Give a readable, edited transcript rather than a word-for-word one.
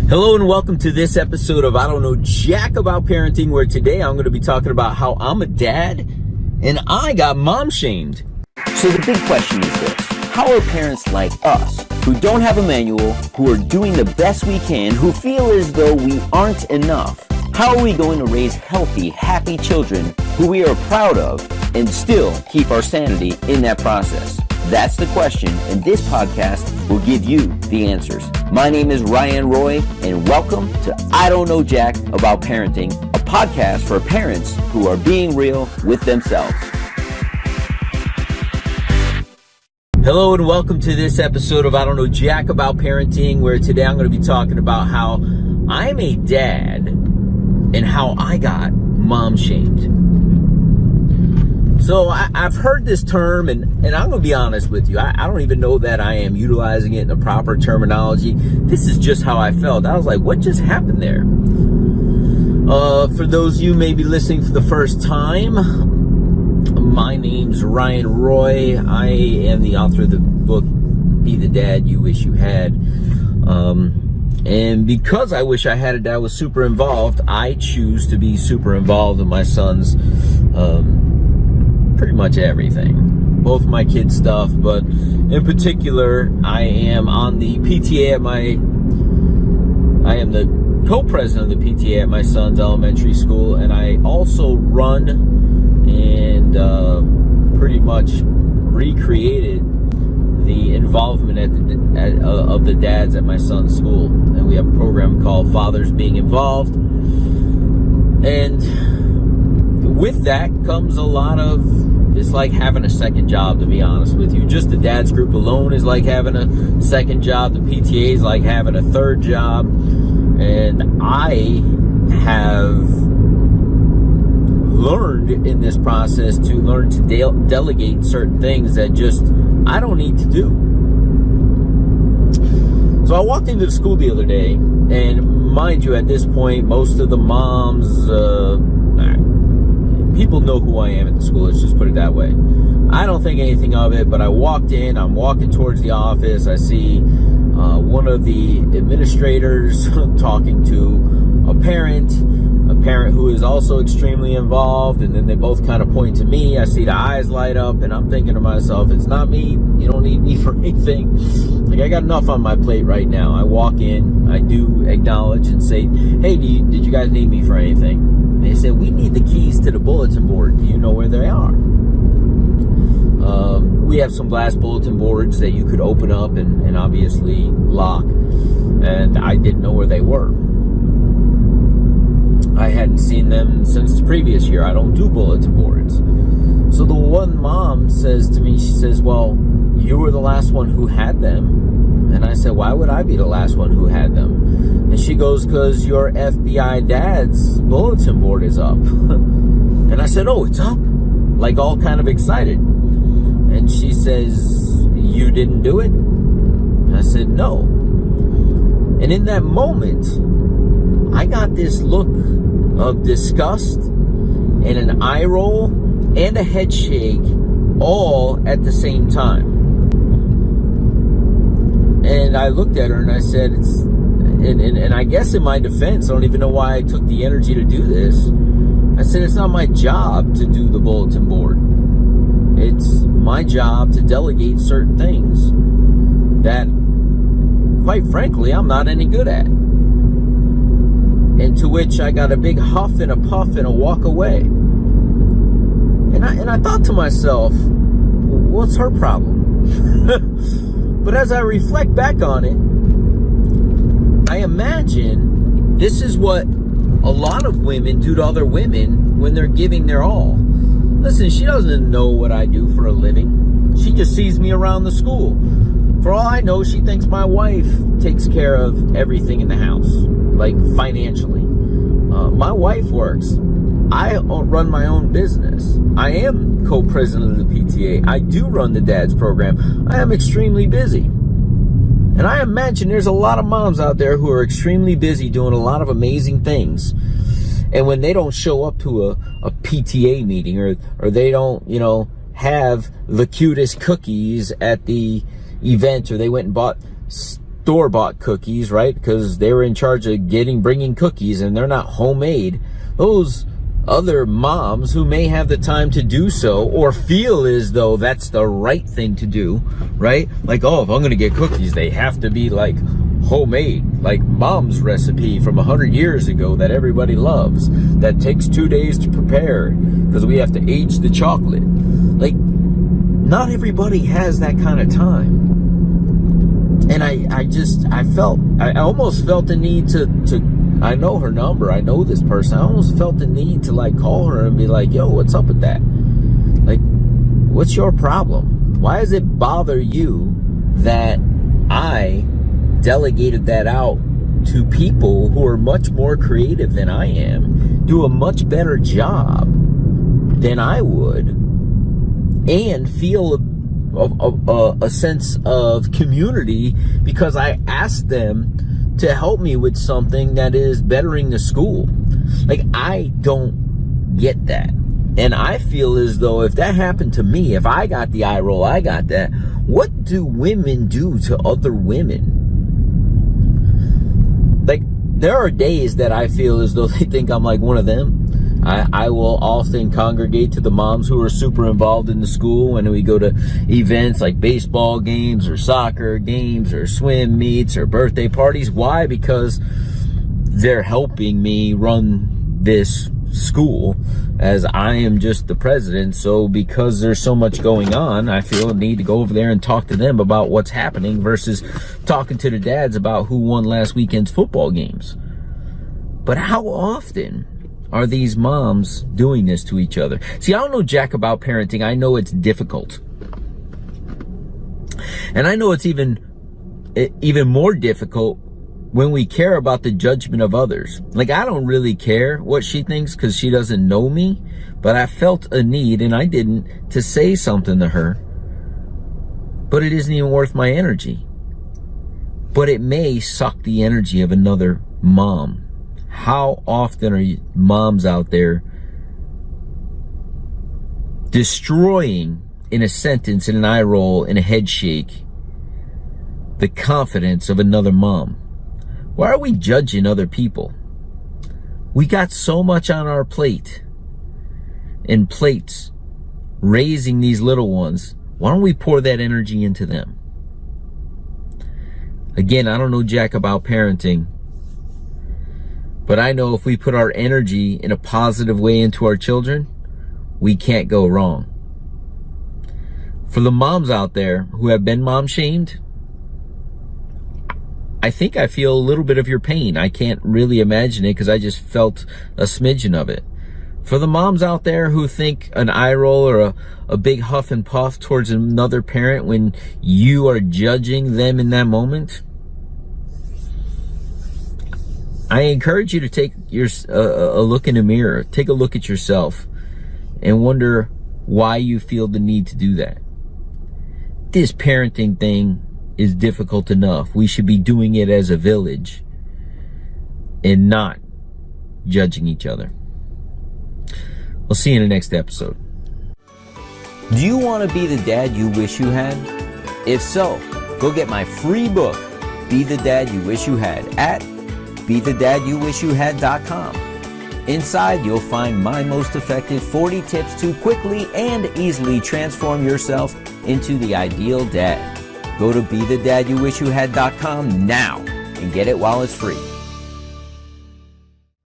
Hello and welcome to this episode of I Don't Know Jack About Parenting, where today I'm going to be talking about how I'm a dad and I got mom shamed. So the big question is this: how are parents like us, who don't have a manual, who are doing the best we can, who feel as though we aren't enough, how are we going to raise healthy, happy children who we are proud of and still keep our sanity in that process? That's the question, and this podcast will give you the answers. My name is Ryan Roy, and welcome to I Don't Know Jack About Parenting, a podcast for parents who are being real with themselves. Hello and welcome to this episode of I Don't Know Jack About Parenting, where today I'm going to be talking about how I'm a dad and how I got mom shamed. So I've heard this term, and I'm going to be honest with you. I don't even know that I am utilizing it in the proper terminology. This is just how I felt. I was like, what just happened there? For those of you maybe listening for the first time, my name's Ryan Roy. I am the author of the book, Be the Dad You Wish You Had. And because I wish I had a dad that was super involved, I choose to be super involved in my son's pretty much everything, both my kids' stuff, but in particular, I am on the PTA I am the co-president of the PTA at my son's elementary school, and I also run and pretty much recreated the involvement of the dads at my son's school. And we have a program called Fathers Being Involved, and with that comes a lot of, it's like having a second job, to be honest with you. Just the dads group alone is like having a second job. The PTA is like having a third job. And I have learned in this process to learn to delegate certain things that just I don't need to do. So I walked into the school the other day, and mind you, at this point, most of the moms, people know who I am at the school, let's just put it that way. I don't think anything of it, but I walked in, I'm walking towards the office, I see one of the administrators talking to a parent who is also extremely involved, and then they both kind of point to me. I see the eyes light up, and I'm thinking to myself, it's not me, you don't need me for anything. Like, I got enough on my plate right now. I walk in, I do acknowledge and say, hey, did you guys need me for anything? They said, we need the keys to the bulletin board. Do you know where they are? We have some glass bulletin boards that you could open up and obviously lock. And I didn't know where they were. I hadn't seen them since the previous year. I don't do bulletin boards. So the one mom says to me, she says, well, you were the last one who had them. And I said, why would I be the last one who had them? And she goes, because your FBI dad's bulletin board is up. And I said, oh, it's up? Like, all kind of excited. And she says, you didn't do it? And I said, no. And in that moment, I got this look of disgust and an eye roll and a head shake all at the same time. And I looked at her and I said, and I guess in my defense, I don't even know why I took the energy to do this. I said, it's not my job to do the bulletin board. It's my job to delegate certain things that, quite frankly, I'm not any good at. And to which I got a big huff and a puff and a walk away. And I thought to myself, what's her problem? But as I reflect back on it, I imagine this is what a lot of women do to other women when they're giving their all. Listen, she doesn't know what I do for a living. She just sees me around the school. For all I know, she thinks my wife takes care of everything in the house, like financially. My wife works. I run my own business. I am co-president of the PTA. I do run the dad's program. I am extremely busy. And I imagine there's a lot of moms out there who are extremely busy doing a lot of amazing things. And when they don't show up to a PTA meeting or they don't, have the cutest cookies at the event, or they went and bought store-bought cookies, right? Because they were in charge of bringing cookies, and they're not homemade. Those other moms who may have the time to do so or feel as though that's the right thing to do, right? Like, oh, if I'm going to get cookies, they have to be like homemade, like mom's recipe from 100 years ago that everybody loves, that takes 2 days to prepare because we have to age the chocolate. Like, not everybody has that kind of time. And I almost felt the need to I know her number, I know this person, I almost felt the need to like call her and be like, yo, what's up with that? Like, what's your problem? Why does it bother you that I delegated that out to people who are much more creative than I am, do a much better job than I would, and feel a sense of community because I asked them to help me with something that is bettering the school? Like, I don't get that. And I feel as though if that happened to me, if I got the eye roll, I got that, what do women do to other women? Like, there are days that I feel as though they think I'm like one of them. I will often congregate to the moms who are super involved in the school when we go to events like baseball games or soccer games or swim meets or birthday parties. Why? Because they're helping me run this school as I am just the president. So because there's so much going on, I feel a need to go over there and talk to them about what's happening versus talking to the dads about who won last weekend's football games. But how often are these moms doing this to each other? See, I don't know jack about parenting. I know it's difficult. And I know it's even more difficult when we care about the judgment of others. Like, I don't really care what she thinks because she doesn't know me, but I felt a need, and I didn't, to say something to her. But it isn't even worth my energy. But it may suck the energy of another mom. How often are moms out there destroying, in a sentence, in an eye roll, in a head shake, the confidence of another mom? Why are we judging other people? We got so much on our plate and plates raising these little ones. Why don't we pour that energy into them? Again, I don't know jack about parenting, but I know if we put our energy in a positive way into our children, we can't go wrong. For the moms out there who have been mom shamed, I think I feel a little bit of your pain. I can't really imagine it because I just felt a smidgen of it. For the moms out there who think an eye roll or a big huff and puff towards another parent when you are judging them in that moment, I encourage you to take a look in the mirror, take a look at yourself, and wonder why you feel the need to do that. This parenting thing is difficult enough. We should be doing it as a village and not judging each other. We'll see you in the next episode. Do you want to be the dad you wish you had? If so, go get my free book, Be the Dad You Wish You Had, at BeTheDadYouWishYouHad.com. Inside, you'll find my most effective 40 tips to quickly and easily transform yourself into the ideal dad. Go to BeTheDadYouWishYouHad.com now and get it while it's free.